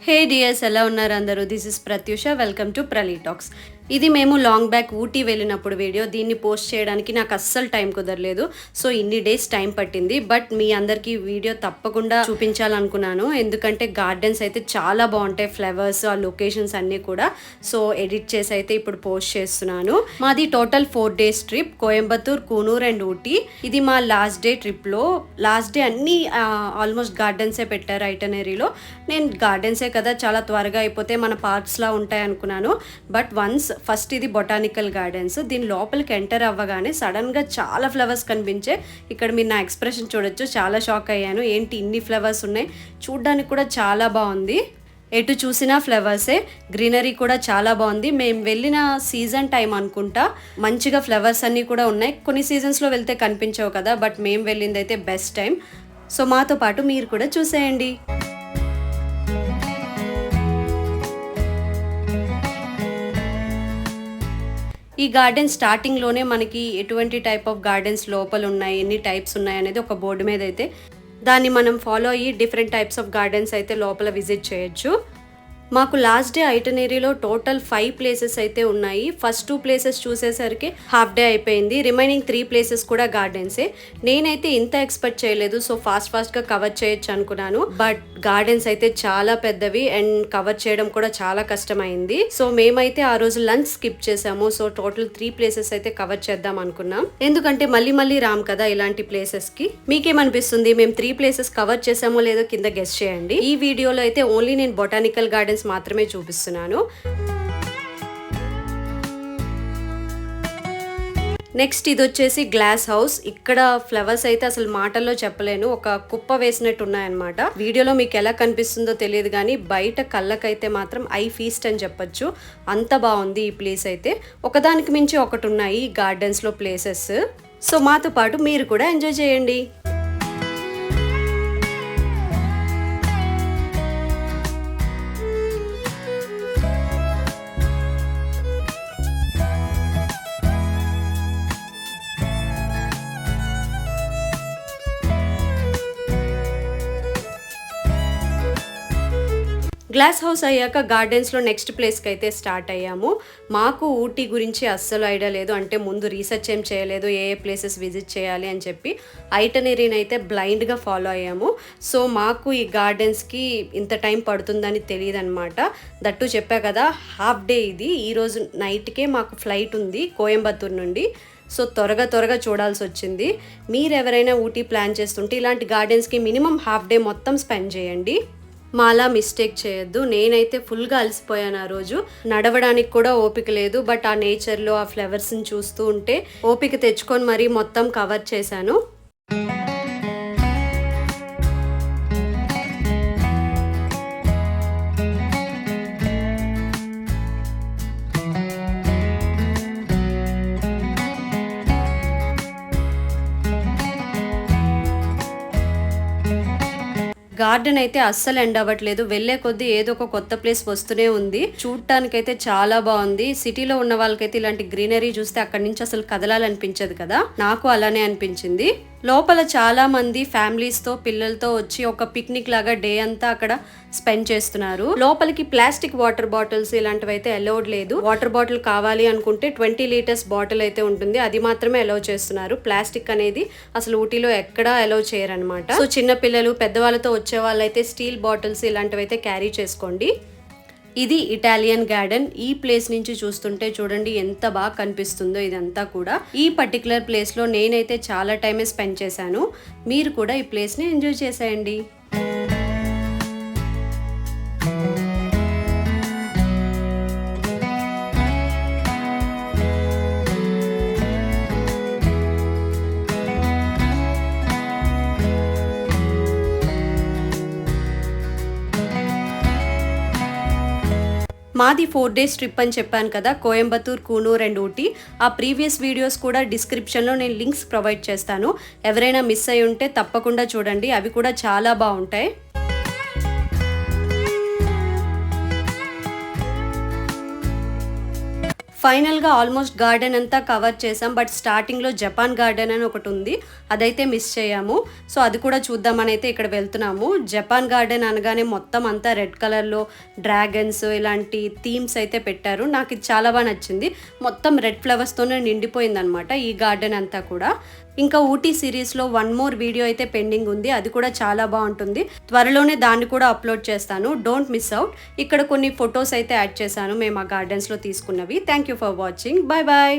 హే dears, ఎలా ఉన్నారు అందరూ? This is Pratyusha. Welcome to ప్రలీ టాక్స్. ఇది మేము లాంగ్ బ్యాక్ ఊటీ వెళ్ళినప్పుడు వీడియో. దీన్ని పోస్ట్ చేయడానికి నాకు అస్సలు టైం కుదరలేదు. సో ఇన్ని డేస్ టైం పట్టింది. బట్ మీ అందరికీ వీడియో తప్పకుండా చూపించాలనుకున్నాను. ఎందుకంటే గార్డెన్స్ అయితే చాలా బాగుంటాయి, ఫ్లవర్స్, ఆ లొకేషన్స్ అన్నీ కూడా. సో ఎడిట్ చేసి అయితే ఇప్పుడు పోస్ట్ చేస్తున్నాను. మాది total 4 days trip, Coimbatore, Coonoor and Ooty. ఇది మా లాస్ట్ డే ట్రిప్లో. లాస్ట్ డే అన్నీ ఆల్మోస్ట్ గార్డెన్సే పెట్టారు ఐటనరీలో. నేను గార్డెన్సే కదా, చాలా త్వరగా అయిపోతే మన పార్క్స్లా ఉంటాయి అనుకున్నాను. బట్ ఫస్ట్ ఇది బొటానికల్ గార్డెన్స్. దీని లోపలికి ఎంటర్ అవ్వగానే సడన్గా చాలా ఫ్లవర్స్ కనిపించే. ఇక్కడ మీరు నా ఎక్స్ప్రెషన్ చూడొచ్చు, చాలా షాక్ అయ్యాను. ఏంటి ఇన్ని ఫ్లవర్స్ ఉన్నాయి, చూడ్డానికి కూడా చాలా బాగుంది. ఎటు చూసినా ఫ్లవర్సే, గ్రీనరీ కూడా చాలా బాగుంది. మేము వెళ్ళిన సీజన్ టైం అనుకుంటా, మంచిగా ఫ్లవర్స్ అన్నీ కూడా ఉన్నాయి. కొన్ని సీజన్స్లో వెళ్తే కనిపించవు కదా, బట్ మేము వెళ్ళింది అయితే బెస్ట్ టైం. సో మాతో పాటు మీరు కూడా చూసేయండి. ఈ గార్డెన్ స్టార్టింగ్లోనే మనకి ఎటువంటి టైప్ ఆఫ్ గార్డెన్స్ లోపల ఉన్నాయి, ఎన్ని టైప్స్ ఉన్నాయి అనేది ఒక బోర్డు మీద అయితే, దాన్ని మనం ఫాలో అయ్యి డిఫరెంట్ టైప్స్ ఆఫ్ గార్డెన్స్ అయితే లోపల విజిట్ చేయొచ్చు. మాకు లాస్ట్ డే ఐటనరీలో టోటల్ 5 places అయితే ఉన్నాయి. ఫస్ట్ 2 places చూసేసరికి హాఫ్ డే అయిపోయింది. రిమైనింగ్ 3 places కూడా గార్డెన్సే. నేనైతే ఇంత ఎక్స్పెక్ట్ చేయలేదు. సో ఫాస్ట్గా కవర్ చేయొచ్చు అనుకున్నాను. బట్ గార్డెన్స్ అయితే చాలా పెద్దవి అండ్ కవర్ చేయడం కూడా చాలా కష్టమైంది. సో మేమైతే ఆ రోజు లంచ్ స్కిప్ చేసాము. సో టోటల్ 3 places అయితే కవర్ చేద్దాం అనుకున్నాం. ఎందుకంటే మళ్ళీ రామ్ కదా ఇలాంటి ప్లేసెస్కి. మీకేమనిపిస్తుంది, మేము 3 places కవర్ చేసామో లేదో కింద గెస్ చేయండి. ఈ వీడియోలో అయితే ఓన్లీ నేను బొటానికల్ గార్డెన్స్ మాత్రమే చూపిస్తున్నాను. నెక్స్ట్ ఇది వచ్చేసి గ్లాస్ హౌస్. ఇక్కడ ఫ్లవర్స్ అయితే అసలు మాటల్లో చెప్పలేను, ఒక కుప్ప వేసినట్టు ఉన్నాయన్నమాట. వీడియోలో మీకు ఎలా కనిపిస్తుందో తెలియదు కానీ బయట కళ్ళకైతే మాత్రం ఐ ఫీస్ట్ అని చెప్పొచ్చు. అంత బాగుంది ఈ ప్లేస్ అయితే. ఒకదానికి మించి ఒకటి ఉన్నాయి ఈ గార్డెన్స్లో ప్లేసెస్. సో మాతో పాటు మీరు కూడా ఎంజాయ్ చేయండి. గ్లాస్ హౌస్ అయ్యాక గార్డెన్స్లో నెక్స్ట్ ప్లేస్కి అయితే స్టార్ట్ అయ్యాము. మాకు ఊటీ గురించి అస్సలు ఐడియా లేదు, అంటే ముందు రీసెర్చ్ ఏం చేయలేదు ఏ ప్లేసెస్ విజిట్ చేయాలి అని చెప్పి. ఐటనరీని అయితే బ్లైండ్గా ఫాలో అయ్యాము. సో మాకు ఈ గార్డెన్స్కి ఇంత టైం పడుతుందని తెలియదు అనమాట. దట్టు చెప్పా కదా, హాఫ్ డే ఇది. ఈరోజు నైట్కే మాకు ఫ్లైట్ ఉంది కోయంబత్తూర్ నుండి. సో త్వరగా చూడాల్సి వచ్చింది. మీరు ఎవరైనా ఊటీ ప్లాన్ చేస్తుంటే ఇలాంటి గార్డెన్స్కి మినిమం హాఫ్ డే మొత్తం స్పెండ్ చేయండి. మాలా మిస్టేక్ చేయొద్దు. నేనైతే ఫుల్గా అలసిపోయాను ఆ రోజు. నడవడానికి కూడా ఓపిక లేదు. బట్ ఆ నేచర్లో ఆ ఫ్లవర్స్ని చూస్తూ ఉంటే ఓపిక తెచ్చుకొని మరీ మొత్తం కవర్ చేశాను. గార్డెన్ అయితే అస్సలు ఎండ్ అవ్వట్లేదు. వెళ్లే కొద్దీ ఏదో ఒక కొత్త ప్లేస్ వస్తూనే ఉంది. చూడటానికైతే చాలా బాగుంది. సిటీలో ఉన్న వాళ్ళకైతే ఇలాంటి గ్రీనరీ చూస్తే అక్కడి నుంచి అసలు కదలాలనిపించదు కదా, నాకు అలానే అనిపించింది. లోపల చాలా మంది ఫ్యామిలీస్తో పిల్లలతో వచ్చి ఒక పిక్నిక్ లాగా డే అంతా అక్కడ స్పెండ్ చేస్తున్నారు. లోపలికి ప్లాస్టిక్ వాటర్ బాటిల్స్ ఇలాంటివి అయితే అలౌడ్ లేదు. వాటర్ బాటిల్ కావాలి అనుకుంటే 20 liters బాటిల్ అయితే ఉంటుంది, అది మాత్రమే అలౌ చేస్తున్నారు. ప్లాస్టిక్ అనేది అసలు ఊటీలో ఎక్కడా అలౌ చేయరనమాట. సో చిన్న పిల్లలు పెద్దవాళ్ళతో వచ్చే వాళ్ళైతే స్టీల్ బాటిల్స్ ఇలాంటివి అయితే క్యారీ చేసుకోండి. ఇది ఇటాలియన్ గార్డెన్. ఈ ప్లేస్ నుంచి చూస్తుంటే చూడండి ఎంత బాగా కనిపిస్తుందో ఇదంతా కూడా. ఈ పర్టికులర్ ప్లేస్లో నేనైతే చాలా టైమే స్పెండ్ చేశాను. మీరు కూడా ఈ ప్లేస్ని ఎంజాయ్ చేసేయండి. మాది 4 days ట్రిప్ అని చెప్పాను కదా, కోయంబత్తూర్, కూనూర్ అండ్ ఊటీ. ఆ ప్రీవియస్ వీడియోస్ కూడా డిస్క్రిప్షన్లో నేను లింక్స్ ప్రొవైడ్ చేస్తాను. ఎవరైనా మిస్ అయి ఉంటే తప్పకుండా చూడండి, అవి కూడా చాలా బాగుంటాయి. ఫైనల్గా ఆల్మోస్ట్ గార్డెన్ అంతా కవర్ చేసాం. బట్ స్టార్టింగ్లో జపాన్ గార్డెన్ అని ఒకటి ఉంది, అదైతే మిస్ చేయాము. సో అది కూడా చూద్దామని అయితే ఇక్కడ వెళ్తున్నాము. జపాన్ గార్డెన్ అనగానే మొత్తం అంతా రెడ్ కలర్లో డ్రాగన్స్ ఇలాంటి థీమ్స్ అయితే పెట్టారు. నాకు ఇది చాలా బాగా నచ్చింది. మొత్తం రెడ్ ఫ్లవర్స్తోనే నిండిపోయిందనమాట ఈ గార్డెన్ అంతా కూడా. ఇంకా ఊటీ సిరీస్లో 1 more వీడియో అయితే పెండింగ్ ఉంది, అది కూడా చాలా బాగుంటుంది. త్వరలోనే దాన్ని కూడా అప్లోడ్ చేస్తాను, డోంట్ మిస్ అవుట్. ఇక్కడ కొన్ని ఫొటోస్ అయితే యాడ్ చేశాను మేము ఆ గార్డెన్స్లో తీసుకున్నవి. Thank you for watching, bye bye.